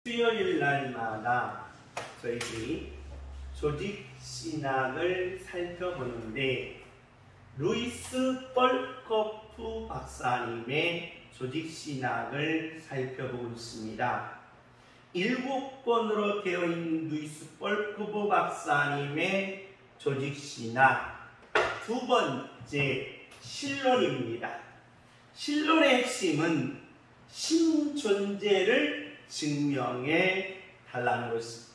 수요일 날마다 저희들이 조직신학을 살펴보는데 루이스 벌코프 박사님의 조직신학을 살펴보고 있습니다. 7권으로 되어 있는 루이스 벌코프 박사님의 조직신학 두 번째 신론입니다. 신론의 핵심은 신존재를 증명해 달라는 것입니다.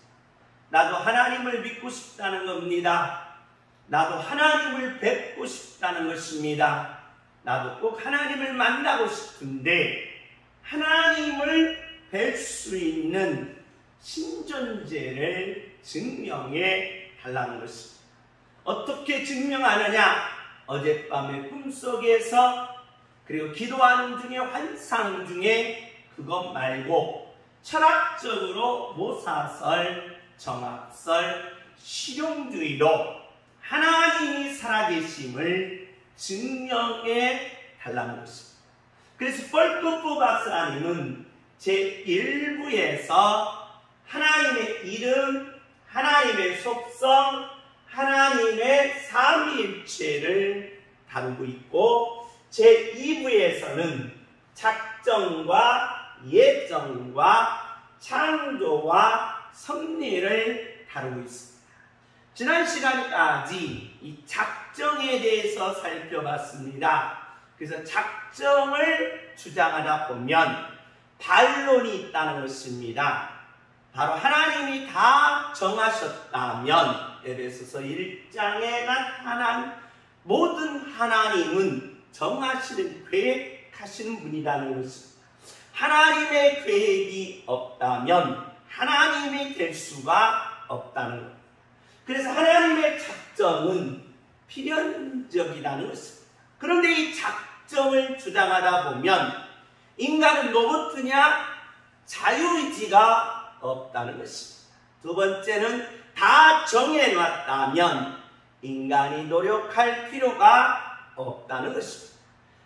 나도 하나님을 믿고 싶다는 겁니다. 나도 하나님을 뵙고 싶다는 것입니다. 나도 꼭 하나님을 만나고 싶은데 하나님을 뵐 수 있는 신존재를 증명해 달라는 것입니다. 어떻게 증명하느냐? 어젯밤의 꿈속에서 그리고 기도하는 중에 환상 중에 그것 말고 철학적으로 모사설, 정학설, 실용주의로 하나님이 살아계심을 증명해 달라는 것입니다. 그래서 벌코프 박사님은 제1부에서 하나님의 이름, 하나님의 속성, 하나님의 삼위일체를 다루고 있고 제2부에서는 작정과 예정과 창조와 섭리를 다루고 있습니다. 지난 시간까지 이 작정에 대해서 살펴봤습니다. 그래서 작정을 주장하다 보면 반론이 있다는 것입니다. 바로 하나님이 다 정하셨다면 에베소서 1장에 나타난 모든 하나님은 정하시는 계획하시는 분이라는 것입니다. 하나님의 계획이 없다면 하나님이 될 수가 없다는 것. 그래서 하나님의 작정은 필연적이라는 것입니다. 그런데 이 작정을 주장하다 보면 인간은 로봇이냐 자유의지가 없다는 것입니다. 두 번째는 다 정해놨다면 인간이 노력할 필요가 없다는 것입니다.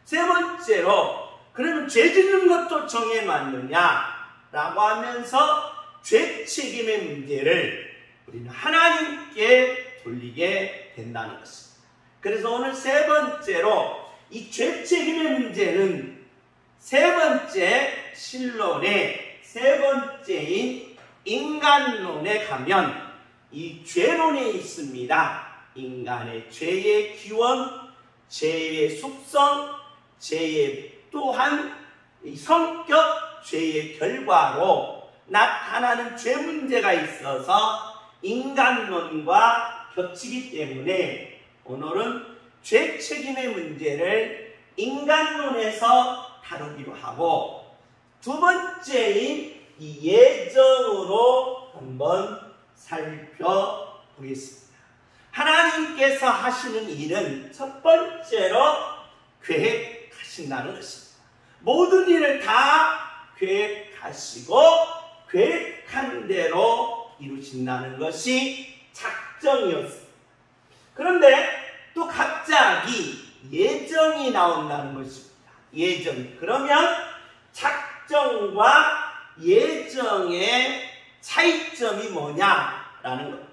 세 번째로 그러면 죄 짓는 것도 정해놨느냐라고 하면서 죄 책임의 문제를 우리는 하나님께 돌리게 된다는 것입니다. 그래서 오늘 세 번째로 이 죄 책임의 문제는 세 번째 신론의 세 번째인 인간론에 가면 이 죄론에 있습니다. 인간의 죄의 기원, 죄의 속성, 죄의 또한 이 성격, 죄의 결과로 나타나는 죄 문제가 있어서 인간론과 겹치기 때문에 오늘은 죄 책임의 문제를 인간론에서 다루기로 하고 두 번째인 이 예정으로 한번 살펴보겠습니다. 하나님께서 하시는 일은 첫 번째로 계획하신다는 것입니다. 모든 일을 다 계획하시고 계획한 대로 이루신다는 것이 작정이었습니다. 그런데 또 갑자기 예정이 나온다는 것입니다. 예정. 그러면 작정과 예정의 차이점이 뭐냐라는 겁니다.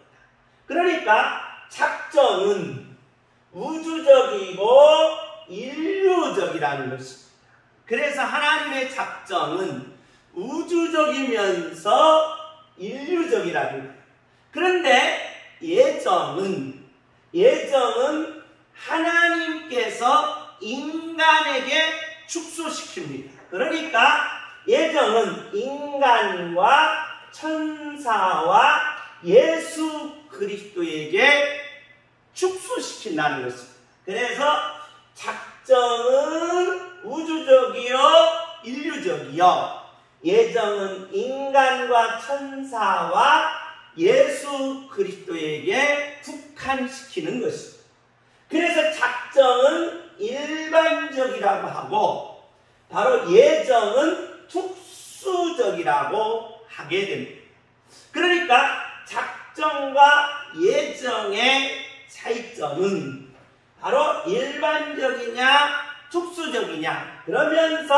그러니까 작정은 우주적이고 인류적이라는 것입니다. 그래서 하나님의 작정은 우주적이면서 인류적이라는 거예요. 그런데 예정은 하나님께서 인간에게 축소시킵니다. 그러니까 예정은 인간과 천사와 예수 그리스도에게 축소시킨다는 것입니다. 그래서 작정은 우주적이요 인류적이요 예정은 인간과 천사와 예수 그리스도에게 국한시키는 것입니다. 그래서 작정은 일반적이라고 하고 바로 예정은 특수적이라고 하게 됩니다. 그러니까 작정과 예정의 차이점은 바로 일반적이냐 특수적이냐 그러면서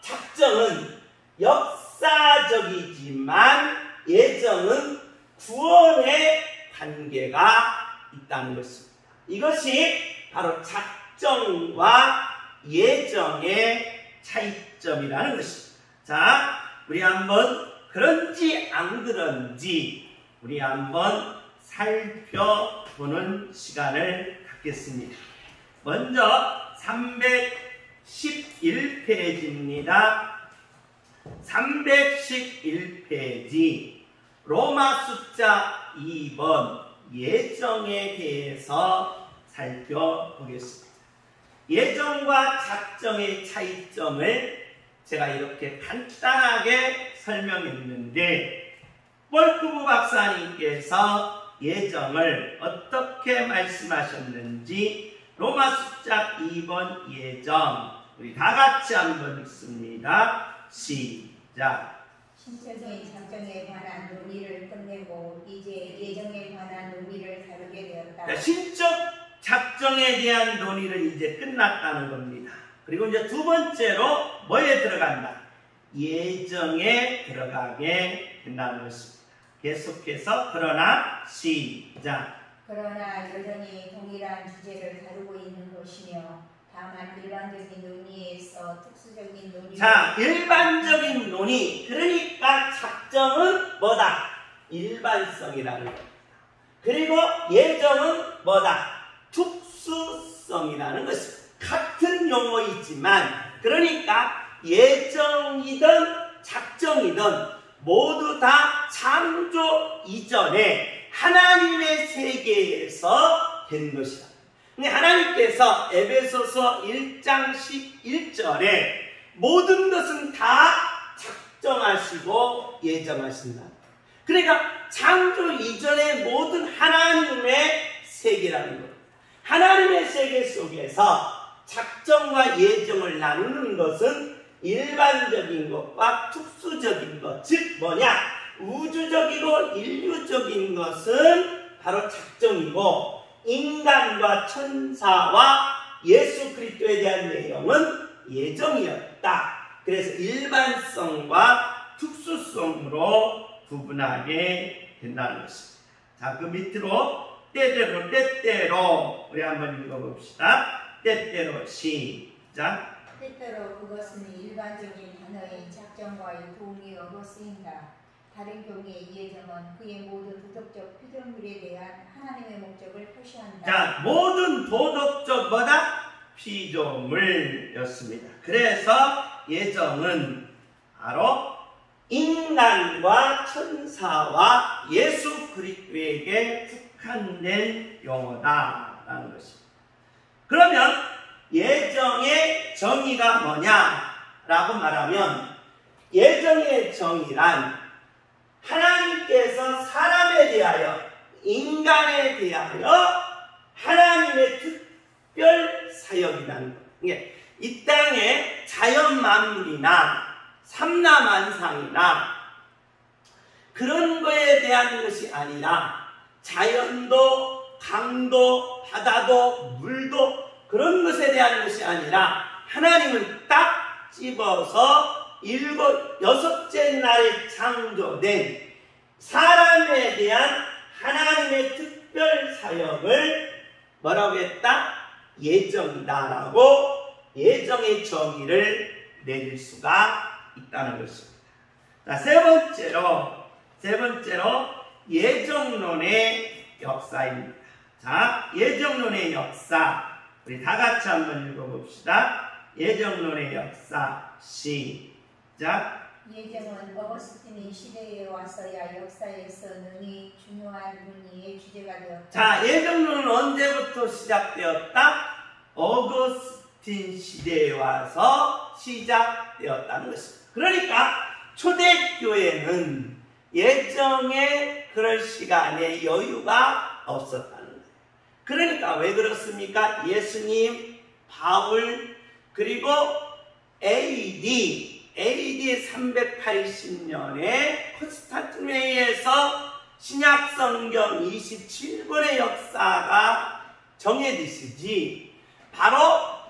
작정은 역사 역사적이지만 예정은 구원의 관계가 있다는 것입니다. 이것이 바로 작정과 예정의 차이점이라는 것입니다. 자, 우리 한번 그런지 안 그런지 우리 한번 살펴보는 시간을 갖겠습니다. 먼저 311페이지입니다. 311페이지 로마 숫자 2번 예정에 대해서 살펴보겠습니다. 예정과 작정의 차이점을 제가 이렇게 간단하게 설명했는데 뻘크부 박사님께서 예정을 어떻게 말씀하셨는지 로마 숫자 2번 예정 우리 다 같이 한번 읽습니다. 시작. 신적인 작정에 관한 논의를 끝내고 이제 예정에 관한 논의를 다루게 되었다. 신적 작정에 대한 논의를 이제 끝났다는 겁니다. 그리고 이제 두 번째로 뭐에 들어간다? 예정에 들어가게 된다는 것입니다. 계속해서 그러나 시작. 그러나 여전히 동일한 주제를 다루고 있는 것이며 다만 일반적인 논의에서 특수적인 논의. 자, 일반적인 논의. 그러니까 작정은 뭐다? 일반성이라는 겁니다. 그리고 예정은 뭐다? 특수성이라는 것입니다. 같은 용어이지만 그러니까 예정이든 작정이든 모두 다 창조 이전에 하나님의 세계에서 된 것이다. 근데 하나님께서 에베소서 1장 11절에 모든 것은 다 작정하시고 예정하신다. 그러니까 창조 이전의 모든 하나님의 세계라는 겁니다. 하나님의 세계 속에서 작정과 예정을 나누는 것은 일반적인 것과 특수적인 것, 즉 뭐냐? 우주적이고 인류적인 것은 바로 작정이고 인간과 천사와 예수 그리스도에 대한 내용은 예정이었다. 그래서 일반성과 특수성으로 구분하게 된다는 것입니다. 자, 그 밑으로 때때로 우리 한번 읽어봅시다. 때때로 시작. 때때로 그것은 일반적인 단어인 작정과의 동의어로 쓰인다. 다른 경우의 예정은 그의 모든 도덕적 피조물에 대한 하나님의 목적을 표시한다. 자, 모든 도덕적 뭐다? 피조물이었습니다. 그래서 예정은 바로 인간과 천사와 예수 그리스도에게 국한된 용어다라는 것입니다. 그러면 예정의 정의가 뭐냐라고 말하면 예정의 정의란 하나님께서 사람에 대하여 인간에 대하여 하나님의 특별 사역이라는 것. 이 땅에 자연 만물이나 삼라만상이나 그런 거에 대한 것이 아니라 자연도 강도 바다도 물도 그런 것에 대한 것이 아니라 하나님은 딱 집어서 여섯째 날에 창조된 사람에 대한 하나님의 특별 사역을 뭐라고 했다? 예정이다라고 예정의 정의를 내릴 수가 있다는 것입니다. 자, 세 번째로 예정론의 역사입니다. 자, 예정론의 역사 우리 다 같이 한번 읽어봅시다. 예정론의 역사 시작. 예정은 어거스틴의 시대에 와서야 역사에서 능히 중요한 논의의 주제가 되었다. 자, 예정론은 언제부터 시작되었다? 어거스틴 시대에 와서 시작되었다는 것입니다. 그러니까 초대교회는 예정에 그럴 시간에 여유가 없었다는 거예요. 그러니까 왜 그렇습니까? 예수님, 바울, 그리고 AD 380년에 콘스탄티노에서 신약성경 27권의 역사가 정해지시지 바로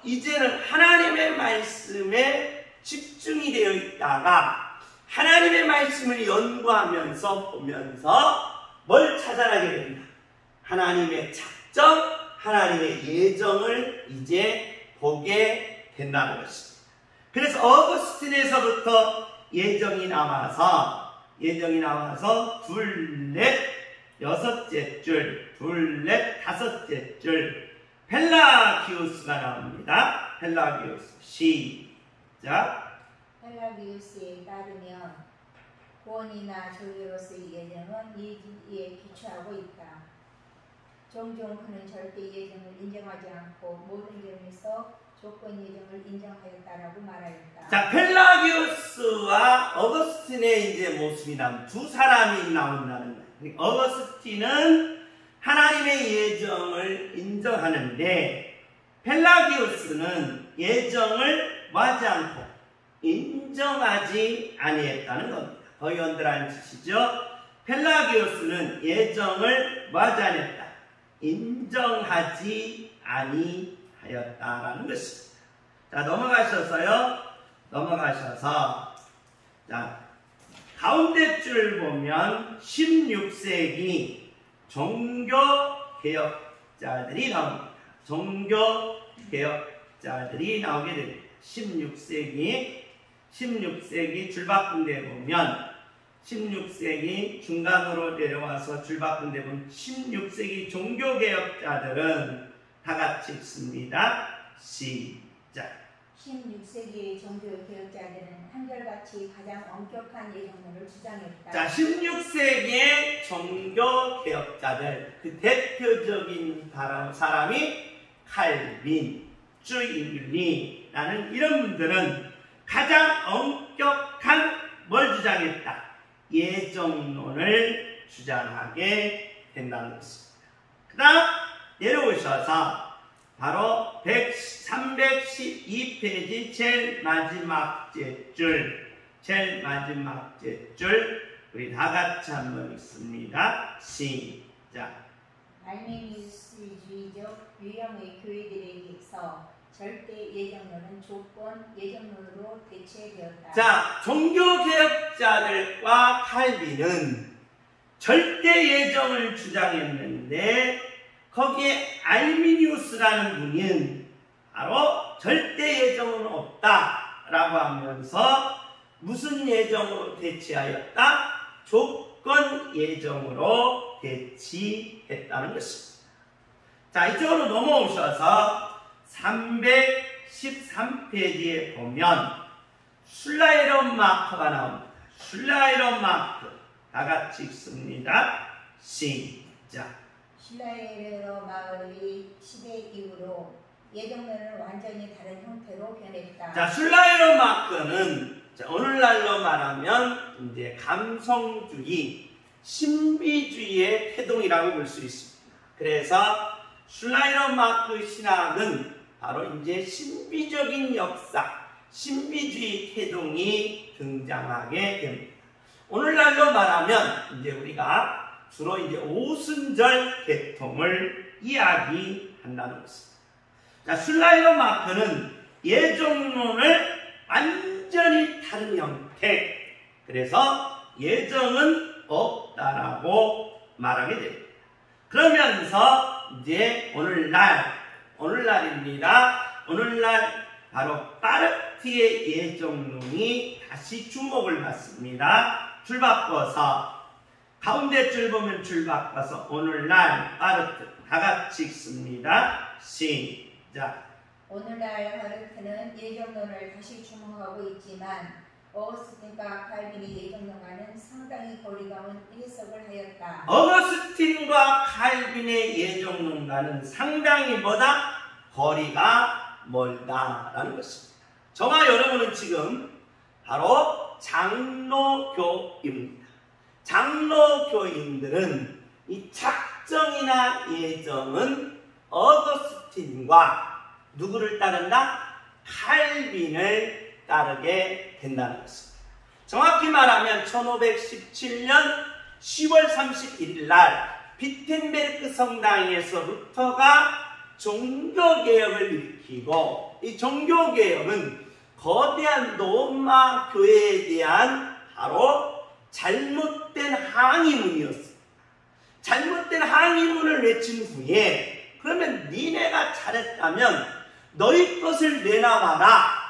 이제는 하나님의 말씀에 집중이 되어 있다가 하나님의 말씀을 연구하면서 보면서 뭘 찾아나게 된다. 하나님의 작정, 하나님의 예정을 이제 보게 된다는 것입니다. 그래서 어거스틴에서부터 예정이 나와서 둘, 넷, 여섯째 줄, 둘, 넷, 다섯째 줄 펠라기우스가 나옵니다. 펠라기우스 시작. 펠라기우스에 따르면 구원이나 조류로서의 예정은 예지에 기초하고 있다. 종종 그는 절대 예정을 인정하지 않고 모든 점에서 조건 예정을 인정하였다라고 말하였다. 자, 펠라기우스와 어거스틴의 이제 모습이 나온 두 사람이 나온다는 거예요. 어거스틴은 하나님의 예정을 인정하는데 펠라기우스는 예정을 뭐하지 않고 인정하지 아니했다는 겁니다. 거의원들 앉으시죠? 펠라기우스는 예정을 뭐하지 않았다? 인정하지 아니하였다라는 것입니다. 자, 넘어가셔서 자, 가운데 줄 보면 16세기 종교개혁자들이 나옵니다. 종교개혁자들이 나오게 됩니다. 16세기 줄바꾼데 보면 16세기 중간으로 내려와서 줄바꾼데 보면 16세기 종교개혁자들은 다 같이 읽습니다. 시작. 16세기의 종교개혁자들은 한결같이 가장 엄격한 예정론을 주장했다. 자, 16세기의 종교개혁자들 그 대표적인 사람이 칼빈, 쭈잉글리라는 이런 분들은 가장 엄격한 뭘 주장했다? 예정론을 주장하게 된다는 것입니다. 그 다음 내려오셔서 바로 312페이지 제일 마지막 줄 우리 다 같이 한번 읽습니다. 시작. 알메니우스주의적 유형의 교회들에게서 절대 예정론은 조건 예정론으로 대체되었다. 자, 종교개혁자들과 칼빈은 절대 예정을 주장했는데 거기에 알미니우스라는 분은 바로 절대 예정은 없다라고 하면서 무슨 예정으로 대체하였다? 조건 예정으로 대치했다는 것입니다. 자, 이쪽으로 넘어오셔서 313페이지에 보면 슐라이런 마크가 나옵니다. 슐라이런 마크 다 같이 읽습니다. 시작. 슐라이러 마을이 시대 이후로 예정론은 완전히 다른 형태로 변했다. 자, 슐라이러 마크는 오늘날로 말하면 이제 감성주의, 신비주의의 태동이라고 볼 수 있습니다. 그래서 슐라이러 마크 신학은 바로 이제 신비적인 역사, 신비주의 태동이 등장하게 됩니다. 오늘날로 말하면 이제 우리가 주로 이제 오순절 계통을 이야기한다는 것입니다. 자, 슐라이러 마크는 예정론을 완전히 다른 형태, 그래서 예정은 없다라고 말하게 됩니다. 그러면서 이제 오늘날입니다. 오늘날 바로 파르티의 예정론이 다시 주목을 받습니다. 줄 바꿔서 가운데 줄 보면 줄 바꿔서 오늘날 파르트 다 같이 읽습니다. 시작. 오늘날 파르트는 예정론을 다시 주목하고 있지만 어거스틴과 칼빈의 예정론과는 상당히 거리가 먼 해석을 하였다. 어거스틴과 칼빈의 예정론과는 상당히 뭐다? 거리가 멀다라는 것입니다. 저와 여러분은 지금 바로 장로교입니다. 장로교인들은 이 작정이나 예정은 어거스틴과 누구를 따른다? 칼빈을 따르게 된다는 것입니다. 정확히 말하면 1517년 10월 31일 날 비텐베르크 성당에서부터가 종교개혁을 일으키고 이 종교개혁은 거대한 로마 교회에 대한 바로 잘못된 항의문이었습니다. 잘못된 항의문을 외친 후에 그러면 니네가 잘했다면 너희 것을 내놔봐라,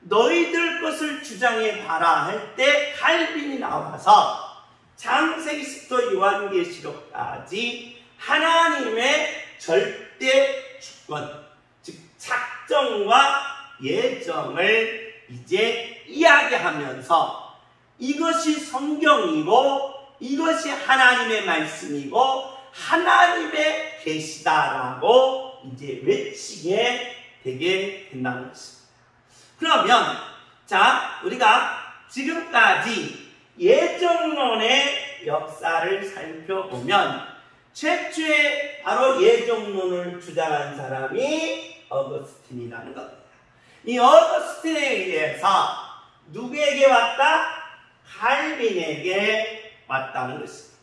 너희들 것을 주장해봐라 할 때 칼빈이 나와서 창세기부터 요한계시록까지 하나님의 절대 주권, 즉 작정과 예정을 이제 이야기하면서 이것이 성경이고 이것이 하나님의 말씀이고 하나님의 계시다라고 이제 외치게 되게 된다는 것입니다. 그러면 자, 우리가 지금까지 예정론의 역사를 살펴보면 최초의 바로 예정론을 주장한 사람이 어거스틴이라는 겁니다. 이 어거스틴에 의해서 누구에게 왔다? 칼빈에게 왔다는 것입니다.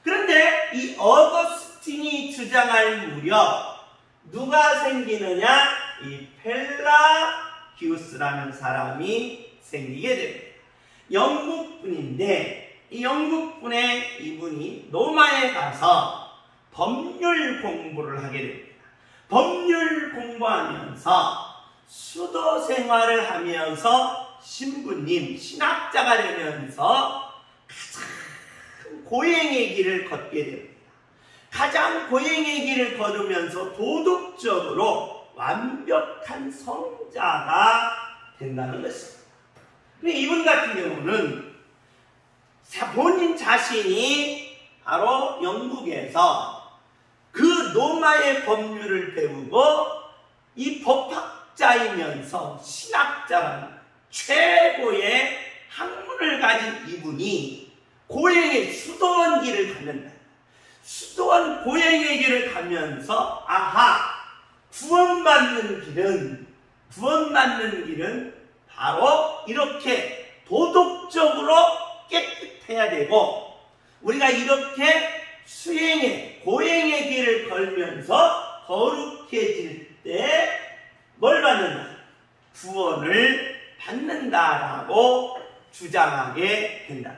그런데 이 어거스틴이 주장할 무렵 누가 생기느냐? 이 펠라기우스라는 사람이 생기게 됩니다. 영국분인데 이 영국분의 이분이 로마에 가서 법률 공부를 하게 됩니다. 법률 공부하면서 수도 생활을 하면서 신부님, 신학자가 되면서 가장 고행의 길을 걷게 됩니다. 가장 고행의 길을 걸으면서 도덕적으로 완벽한 성자가 된다는 것입니다. 근데 이분 같은 경우는 본인 자신이 바로 영국에서 그 로마의 법률을 배우고 이 법학자이면서 신학자라는 최고의 학문을 가진 이분이 고행의 수도원 길을 걷는다. 수도원 고행의 길을 가면서 아하, 구원받는 길은 바로 이렇게 도덕적으로 깨끗해야 되고 우리가 이렇게 수행의 고행의 길을 걸면서 거룩해질 때 뭘 받는다? 구원을 받는다라고 주장하게 된다.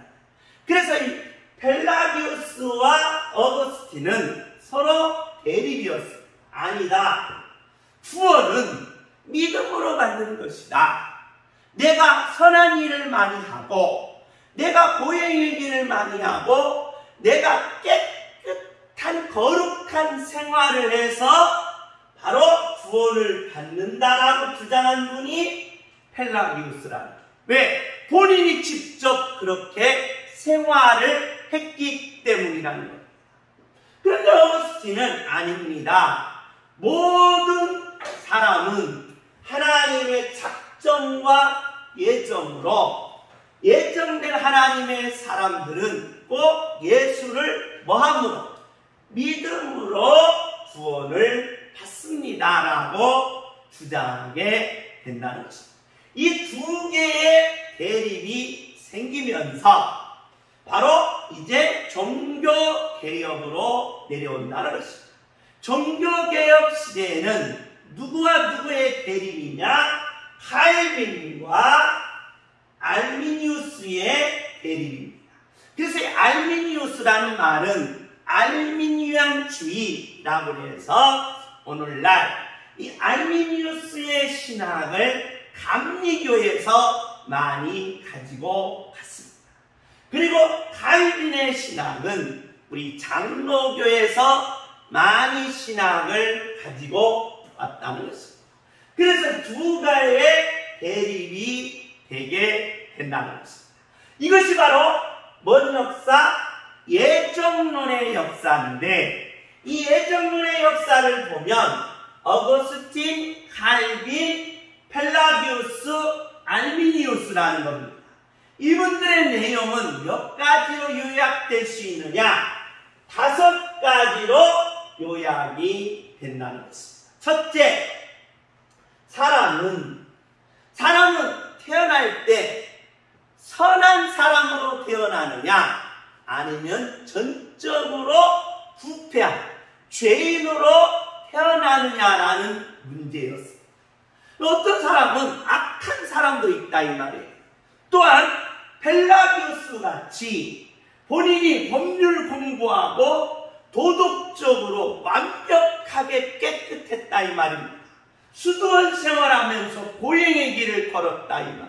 그래서 이 펠라기우스와 어거스틴은 서로 대립이었어요. 아니다. 구원은 믿음으로 받는 것이다. 내가 선한 일을 많이 하고 내가 고행의 길을 많이 하고 내가 깨끗한 거룩한 생활을 해서 바로 구원을 받는다라고 주장한 분이 펠라기우스라는. 왜? 본인이 직접 그렇게 생활을 했기 때문이라는 거예요. 그런데 어거스틴은 아닙니다. 모든 사람은 하나님의 작정과 예정으로 예정된 하나님의 사람들은 꼭 예수를 뭐함으로? 믿음으로 구원을 받습니다라고 주장하게 된다는 것입니다. 이 두 개의 대립이 생기면서 바로 이제 종교개혁으로 내려온다는 것입니다. 종교개혁 시대에는 누구와 누구의 대립이냐? 칼빈과 알미니우스의 대립입니다. 그래서 이 알미니우스라는 말은 알미니안주의라고 해서 오늘날 이 알미니우스의 신학을 감리교에서 많이 가지고 갔습니다. 그리고 칼빈의 신학은 우리 장로교에서 많이 신학을 가지고 왔다는 것입니다. 그래서 두 가지의 대립이 되게 된다는 것입니다. 이것이 바로 뭔 역사? 예정론의 역사인데 이 예정론의 역사를 보면 어거스틴, 칼빈, 펠라기우스, 알미니우스라는 겁니다. 이분들의 내용은 몇 가지로 요약될 수 있느냐? 5가지로 요약이 된다는 것입니다. 첫째, 사람은 태어날 때 선한 사람으로 태어나느냐 아니면 전적으로 부패한 죄인으로 태어나느냐라는 문제였습니다. 어떤 사람은 악한 사람도 있다 이 말이에요. 또한 펠라기우스 같이 본인이 법률 공부하고 도덕적으로 완벽하게 깨끗했다 이 말입니다. 수도원 생활하면서 고행의 길을 걸었다 이 말.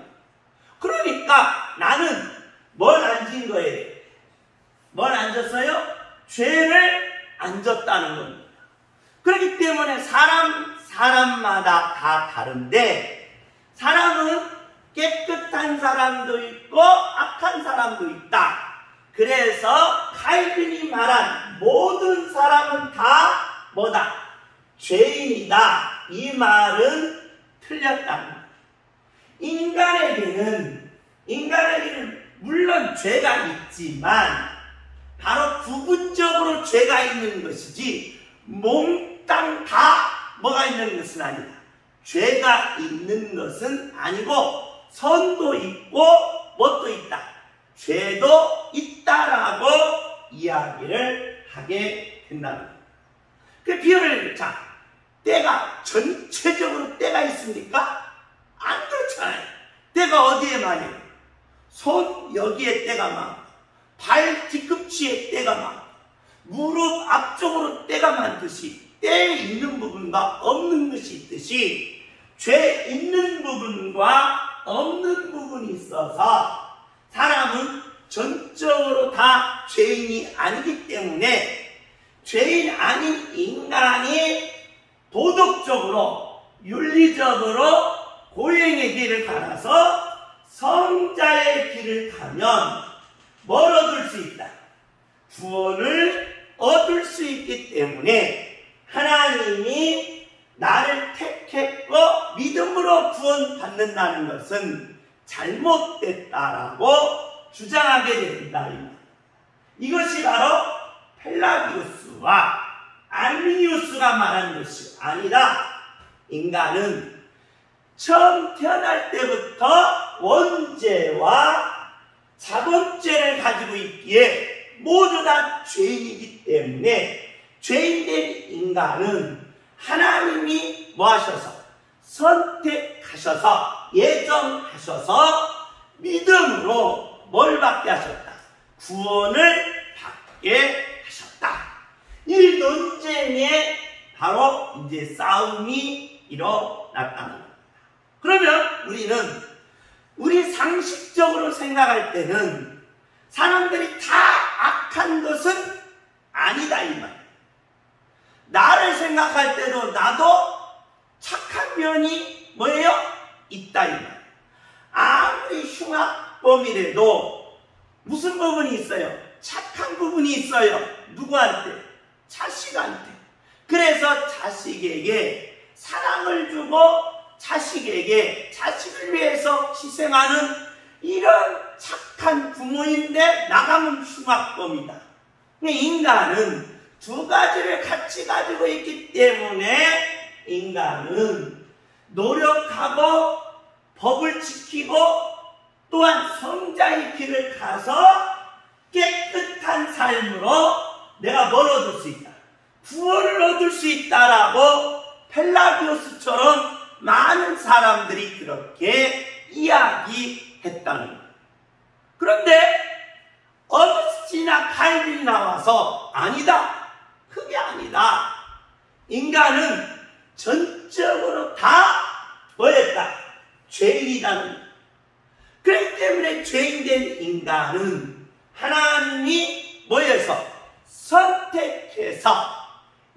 그러니까 나는 뭘 안 진 거예요? 뭘 안 졌어요? 죄를 안 졌다는 겁니다. 그렇기 때문에 사람마다 다 다른데 사람은 깨끗한 사람도 있고 악한 사람도 있다. 그래서 칼빈이 말한 모든 사람은 다 뭐다? 죄인이다. 이 말은 틀렸다. 인간에게는 물론 죄가 있지만 바로 부분적으로 죄가 있는 것이지 몽땅 다 뭐가 있는 것은 아니다. 죄가 있는 것은 아니고 선도 있고 뭣도 있다. 죄도 있다라고 이야기를 하게 된다는 거예요. 그 비유를 때가 전체적으로 때가 있습니까? 안 그렇잖아요. 때가 어디에 많이? 손 여기에 때가 많고 발 뒤꿈치에 때가 많고 무릎 앞쪽으로 때가 많듯이 때에 있는 부분과 없는 것이 있듯이 죄 있는 부분과 없는 부분이 있어서 사람은 전적으로 다 죄인이 아니기 때문에 죄인 아닌 인간이 도덕적으로 윤리적으로 고행의 길을 갈아서 성자의 길을 가면 뭘 얻을 수 있다? 구원을 얻을 수 있기 때문에 하나님이 나를 택했고 믿음으로 구원받는다는 것은 잘못됐다라고 주장하게 된다. 이것이 바로 펠라기우스와 알미니우스가 말하는 것이 아니라 인간은 처음 태어날 때부터 원죄와 자본죄를 가지고 있기에 모두 다 죄인이기 때문에 죄인된 인간은 하나님이 뭐 하셔서 선택하셔서 예정하셔서 믿음으로 뭘 받게 하셨다? 구원을 받게 하셨다. 이 논쟁에 바로 이제 싸움이 일어났다는 겁니다. 그러면 우리 상식적으로 생각할 때는 사람들이 다 악한 것은 아니다 이 말. 나를 생각할 때도 나도 착한 면이 뭐예요? 있다 이 말. 아무리 흉악범이라도 무슨 부분이 있어요? 착한 부분이 있어요. 누구한테? 자식한테. 그래서 자식에게 사랑을 주고 자식에게 자식을 위해서 희생하는 이런 착한 부모인데 나가면 흉악범이다. 인간은 두 가지를 같이 가지고 있기 때문에 인간은 노력하고 법을 지키고 또한 성자의 길을 가서 깨끗한 삶으로 내가 뭘 얻을 수 있다? 구원을 얻을 수 있다라고 펠라기우스처럼 많은 사람들이 그렇게 이야기했다는 거예요. 그런데 어거스틴이나 칼빈이 나와서 아니다. 그게 아니다. 인간은 전적으로 다 뭐였다? 죄인이라는 거예요. 그렇기 때문에 죄인된 인간은 하나님이 뭐여서 선택해서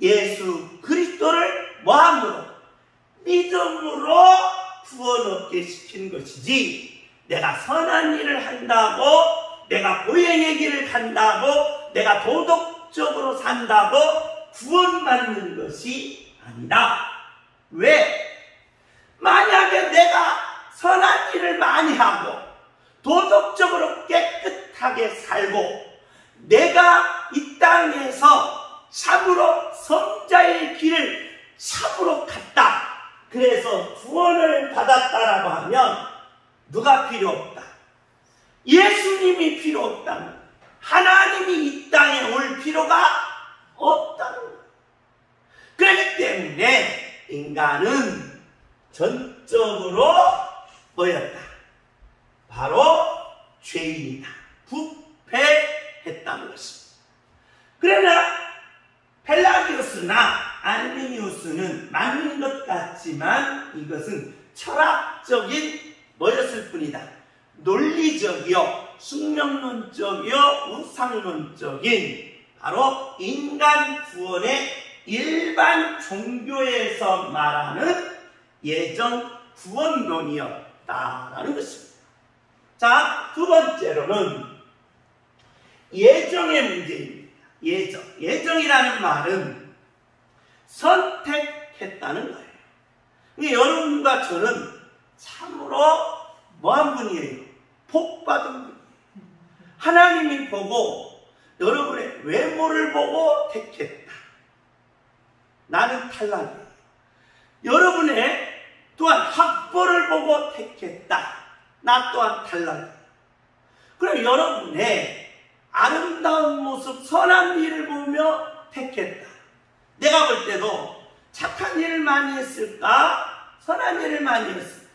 예수 그리스도를 뭐함으로? 믿음으로 구원 얻게 시킨 것이지 내가 선한 일을 한다고 내가 고행의 길을 간다고 내가 도덕적으로 산다고 구원받는 것이 아니다. 왜? 만약에 내가 선한 일을 많이 하고 도덕적으로 깨끗하게 살고 내가 이 땅에서 참으로 성자의 길을 참으로 갔다. 그래서 구원을 받았다라고 하면 누가 필요 없다? 예수님이 필요 없다는 거예요. 하나님이 이 땅에 올 필요가 없다는 거예요. 그렇기 때문에 인간은 전적으로 뭐였다? 바로 죄인 그것은 철학적인 뭐였을 뿐이다. 논리적이요, 숙명론적이요, 우상론적인 바로 인간 구원의 일반 종교에서 말하는 예정 구원론이었다라는 것입니다. 자, 두 번째로는 예정의 문제입니다. 예정이라는 말은 선택했다는 거예요. 여러분과 저는 참으로 뭐한 분이에요? 복받은 분이에요. 하나님이 보고 여러분의 외모를 보고 택했다. 나는 탈락이에요. 여러분의 또한 학벌을 보고 택했다. 나 또한 탈락이에요. 그럼 여러분의 아름다운 모습, 선한 일을 보며 택했다. 내가 볼 때도 착한 일을 많이 했을까? 선한 일을 많이 했을까?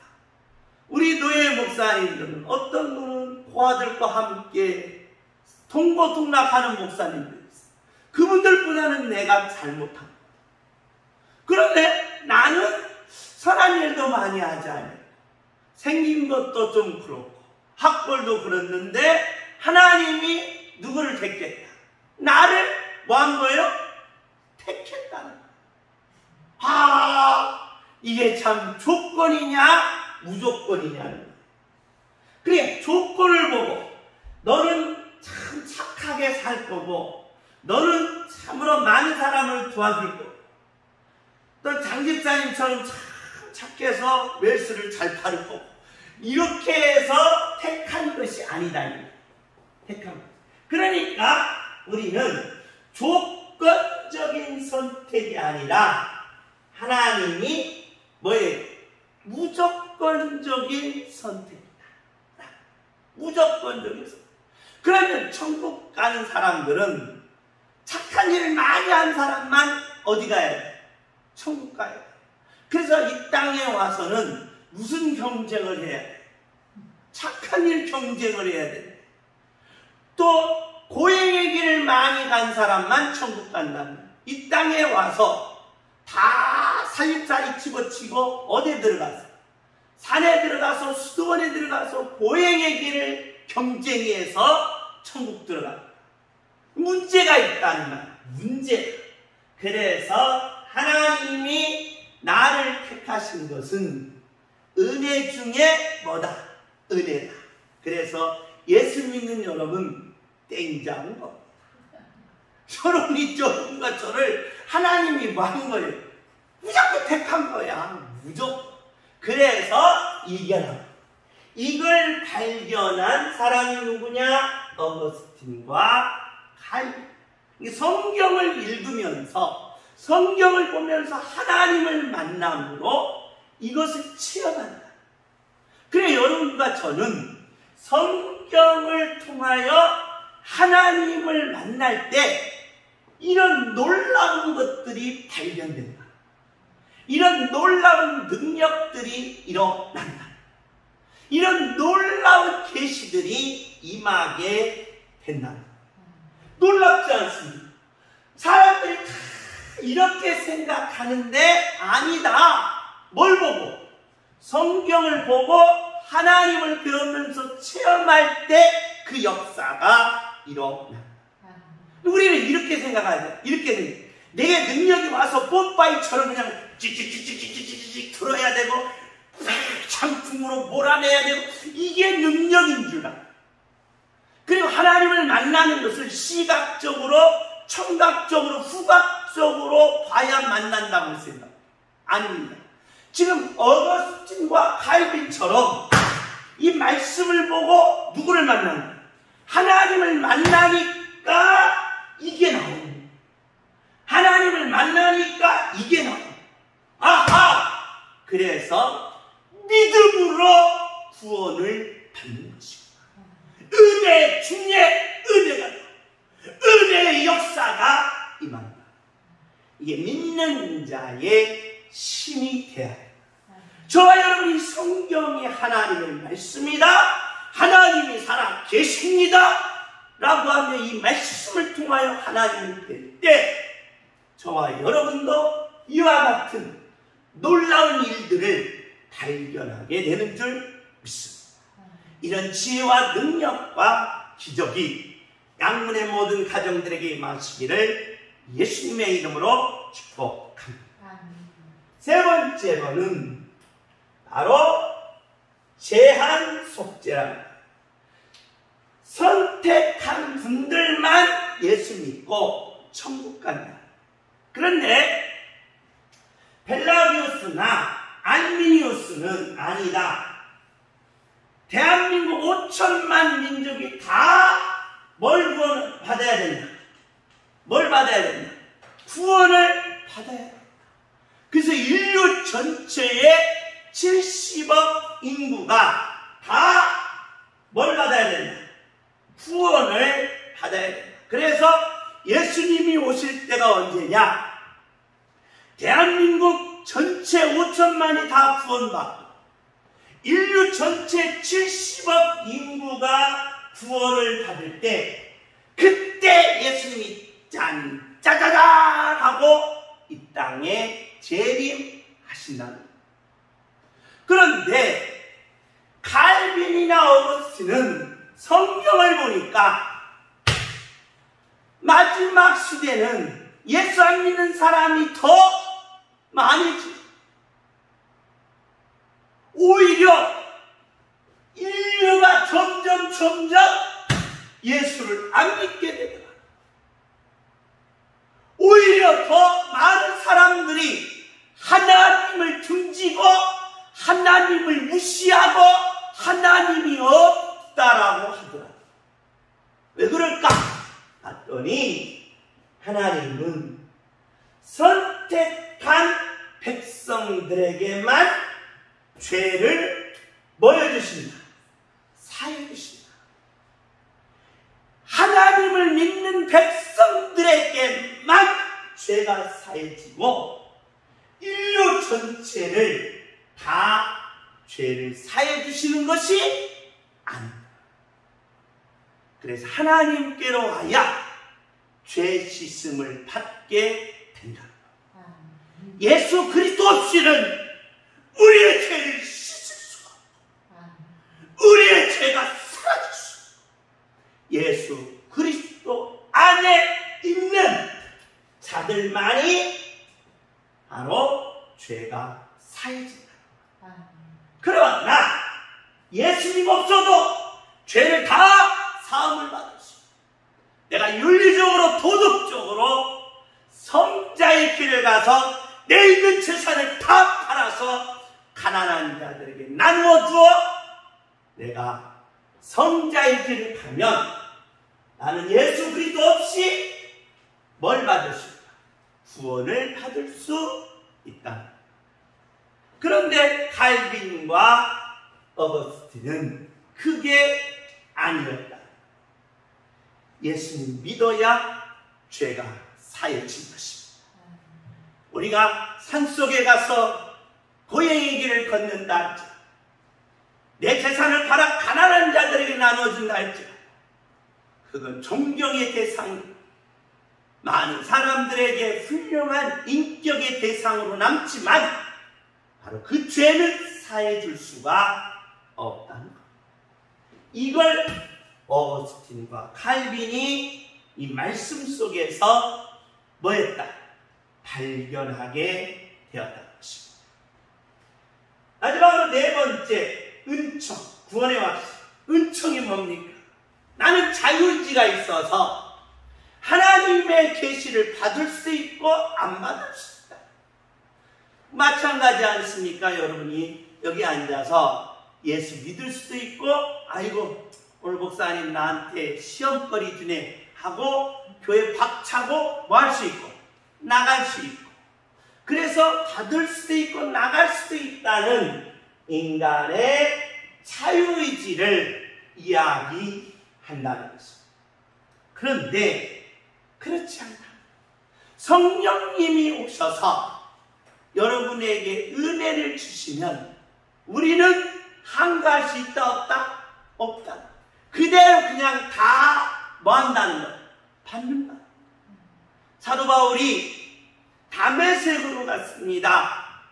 우리 노예 목사님들은 어떤 분은 고아들과 함께 동고동락하는 목사님들이 있어요. 그분들보다는 내가 잘못한 거예요. 그런데 나는 선한 일도 많이 하지 않아요. 생긴 것도 좀 그렇고 학벌도 그렇는데 하나님이 누구를 택했다? 나를 뭐 한 거예요? 택했다는 거예요. 이게 참 조건이냐 무조건이냐는 거예요. 그래, 조건을 보고 너는 참 착하게 살 거고 너는 참으로 많은 사람을 도와줄 거고 또 장집사님처럼 참 착해서 웰스를 잘 타를 거고 이렇게 해서 택한 것이 아니다. 택한 것. 그러니까 우리는 조건적인 선택이 아니라 하나님이 뭐예요? 무조건적인 선택이다. 무조건적인 선택. 그러면 천국 가는 사람들은 착한 일을 많이 한 사람만 어디 가야 돼? 천국 가야 돼. 그래서 이 땅에 와서는 무슨 경쟁을 해야 돼? 착한 일 경쟁을 해야 돼. 또 고행의 길을 많이 간 사람만 천국 간다면 이 땅에 와서 다 살림살이 집어치고 어디에 들어가서 산에 들어가서 수도원에 들어가서 고행의 길을 경쟁해서 천국 들어간다. 문제가 있다는 말. 문제. 그래서 하나님이 나를 택하신 것은 은혜 중에 뭐다? 은혜다. 그래서 예수 믿는 여러분 땡잡은 겁니다. 여러분과 저를 하나님이 뭐 한 거예요? 무조건 택한 거야. 무조건. 그래서 이겨라. 이걸 발견한 사람이 누구냐? 어거스틴과 칼빈. 성경을 읽으면서 성경을 보면서 하나님을 만남으로 이것을 체험한다. 그래 여러분과 저는 성경을 통하여 하나님을 만날 때 이런 놀라운 것들이 발견된다. 이런 놀라운 능력들이 일어난다. 이런 놀라운 계시들이 임하게 된다. 놀랍지 않습니까? 사람들이 다 이렇게 생각하는데 아니다. 뭘 보고? 성경을 보고 하나님을 배우면서 체험할 때 그 역사가 일어나. 우리는 이렇게 생각해야 돼. 이렇게 생각해. 내게 능력이 와서 뽀빠이처럼 그냥 찍찍찍찍찍찍 들어야 되고 장풍으로 몰아내야 되고 이게 능력인 줄 알아. 그리고 하나님을 만나는 것을 시각적으로 청각적으로 후각적으로 봐야 만난다고 생각. 아닙니다. 지금 어거스틴과 칼빈처럼 이 말씀을 보고 누구를 만나는 거야? 하나님을 만나니까 이게 나오는 거야. 하나님을 만나니까 이게 나오는 거야. 아하! 그래서 믿음으로 구원을 받는 것이고 은혜 중에 은혜가 나와. 은혜의 역사가 임한다. 이게 믿는 자의 힘이 되어야 합니다. 저와 여러분이 성경이 하나님의 말씀이다. 하나님이 살아 계십니다. 라고 하며 이 말씀을 통하여 하나님을 뵐 때 저와 여러분도 이와 같은 놀라운 일들을 발견하게 되는 줄 믿습니다. 이런 지혜와 능력과 기적이 양문의 모든 가정들에게 임하시기를 예수님의 이름으로 축복합니다. 세 번째로는 바로 제한 속죄랍니다. 선택한 분들만 예수 믿고 천국 간다. 그런데 벨라기우스나 알미니우스는 아니다. 대한민국 5천만 민족이 다 뭘 받아야 된다. 뭘 받아야 된다. 구원을 받아야 된다. 그래서 인류 전체의 70억 인구가 다 뭘 받아야 된다. 구원을 받아야 된다. 그래서 예수님이 오실 때가 언제냐? 대한민국 전체 5천만이 다 구원받고 인류 전체 70억 인구가 구원을 받을 때 그때 예수님이 짜자잔 하고 이 땅에 재림하신다는 거예요. 그런데 칼빈이나 어거스틴은 성경을 보니까 마지막 시대는 예수 안 믿는 사람이 더 많이지. 오히려 인류가 점점 예수를 안 믿게 되더라. 오히려 더 많은 사람들이 하나님을 등지고 하나님을 무시하고 하나님이 없다라고 하더라. 왜 그럴까? 봤더니 하나님은 선택한 백성들에게만 죄를 뭐 해주신다? 사해 주신다. 하나님을 믿는 백성들에게만 죄가 사해지고 인류 전체를 다 죄를 사해 주시는 것이 아니다. 그래서 하나님께로 가야 죄 씻음을 받게 된다. 예수 그리스도 없이는 우리의 죄를 씻을 수가 없고 우리의 죄가 사라질 수 없고 예수 그리스도 안에 있는 자들만이 바로 죄가 사해진다. 그러나 예수님 없어도 죄를 다 사함을 받을 수 있다. 내가 윤리적으로 도덕적으로 성자의 길을 가서 내 있는 재산을 다 팔아서 가난한 자들에게 나누어 주어 내가 성자의 길을 가면 나는 예수 그리스도 없이 뭘 받을 수 있다? 구원을 받을 수 있다. 그런데 칼빈과 어거스틴은 그게 아니었다. 예수님 믿어야 죄가 사해진 것입니다. 우리가 산속에 가서 고양이 길을 걷는다 할지라 내 재산을 팔아 가난한 자들에게 나눠준다 할지라 그건 존경의 대상이고 많은 사람들에게 훌륭한 인격의 대상으로 남지만 바로 그 죄는 사해줄 수가 없다는 것. 이걸 어거스틴과 칼빈이 이 말씀 속에서 뭐했다? 발견하게 되었다는 것입니다. 마지막으로 네 번째, 은총, 구원의 왁시. 은총이 뭡니까? 나는 자유의지가 있어서 하나님의 계시를 받을 수 있고 안 받을 수 있다. 마찬가지 않습니까? 여러분이 여기 앉아서 예수 믿을 수도 있고 아이고 오늘 목사님 나한테 시험거리 주네 하고 교회 박차고 뭐 할 수 있고 나갈 수 있고 그래서 받을 수도 있고 나갈 수도 있다는 인간의 자유의지를 이야기한다는 것입니다. 그런데 그렇지 않다. 성령님이 오셔서 여러분에게 은혜를 주시면 우리는 한가할 수 있다 없다? 없다. 그대로 그냥 다 뭐 한다는 거야? 받는다. 사도 바울이 다메섹으로 갔습니다.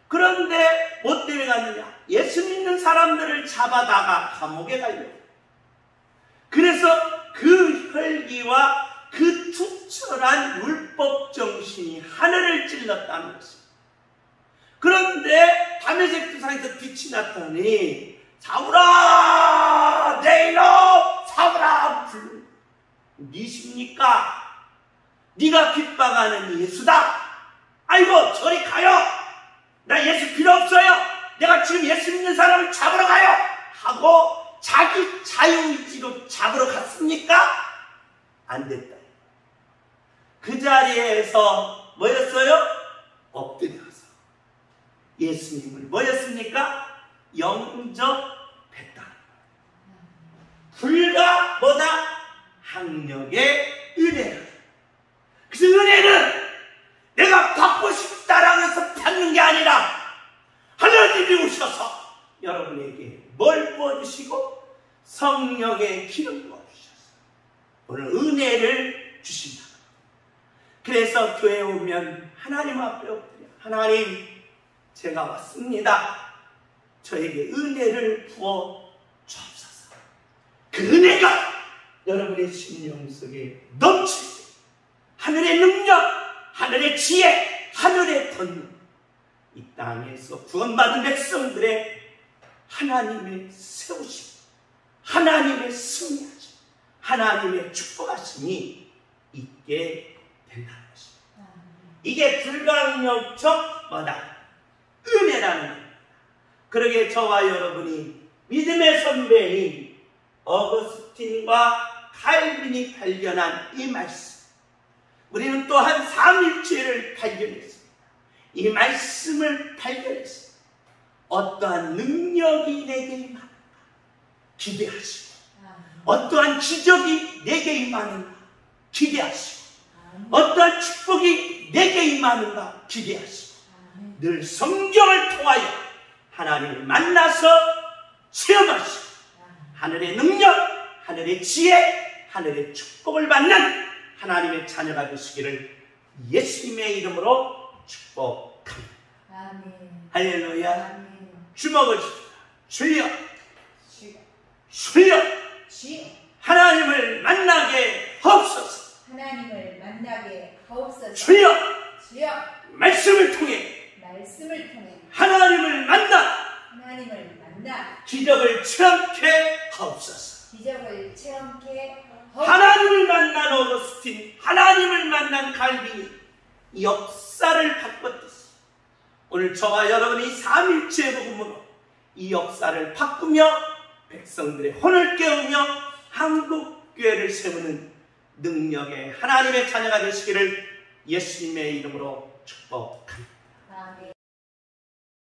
그런데 뭐 때문에 갔느냐? 예수 믿는 사람들을 잡아다가 감옥에 가려고. 그래서 그 혈기와 그 투철한 율법 정신이 하늘을 찔렀다는 것입니다. 그런데 다메섹 두상에서 빛이 났더니 사울아 내 이놈 사울아 불러. 니십니까? 네가 핍박하는 예수다. 아이고 저리 가요. 나 예수 필요 없어요. 내가 지금 예수 믿는 사람을 잡으러 가요 하고 자기 자유의지로 잡으러 갔습니까? 안 됐다. 그 자리에서 뭐였어요? 엎드려서 예수님을 뭐였습니까? 영접했다. 불과 뭐다? 학력의 은혜다. 그래서 은혜는 내가 받고 싶다라고 해서 받는 게 아니라 하나님이 오셔서 여러분에게 뭘 부어주시고 성령의 기름 부어주셔서 오늘 은혜를 주신다. 그래서 교회에 오면 하나님 앞에 엎드려 하나님 제가 왔습니다. 저에게 은혜를 부어 주옵소서. 그 은혜가 여러분의 심령 속에 넘치게 하늘의 능력, 하늘의 지혜, 하늘의 권능, 이 땅에서 구원받은 백성들의 하나님의 세우심, 하나님의 승리하심, 하나님의 축복하심이 있게 된다는 것입니다. 이게 불가항력적 뭐다? 은혜라는 겁니다. 그러기에 저와 여러분이 믿음의 선배인 어거스틴과 칼빈이 발견한 이 말씀, 우리는 또한 삼일체를 발견했습니다. 이 말씀을 발견했습니다. 어떠한 능력이 내게 임하는가 기대하시고, 어떠한 기적이 내게 임하는가 기대하시고, 어떠한 축복이 내게 임하는가 기대하시고, 늘 성경을 통하여 하나님을 만나서 체험하시고 하늘의 능력, 하늘의 지혜, 하늘의 축복을 받는 하나님의 자녀가 되시기를 예수님의 이름으로 축복합니다. 아멘. 할렐루야. 아멘. 주먹을 주여 주여 주여 하나님을 만나게 하옵소서. 하나님을 만나게 하옵소서. 주여 주여 말씀을 통해 말씀을 통해 하나님을 만나 기적을 체험케 하옵소서. 기적을 체험케 하나님을 만난 어거스틴, 하나님을 만난 갈빈이 역사를 바꿨듯이 오늘 저와 여러분이 삼일체 복음으로 이 역사를 바꾸며 백성들의 혼을 깨우며 한국교회를 세우는 능력의 하나님의 자녀가 되시기를 예수님의 이름으로 축복합니다. 아멘.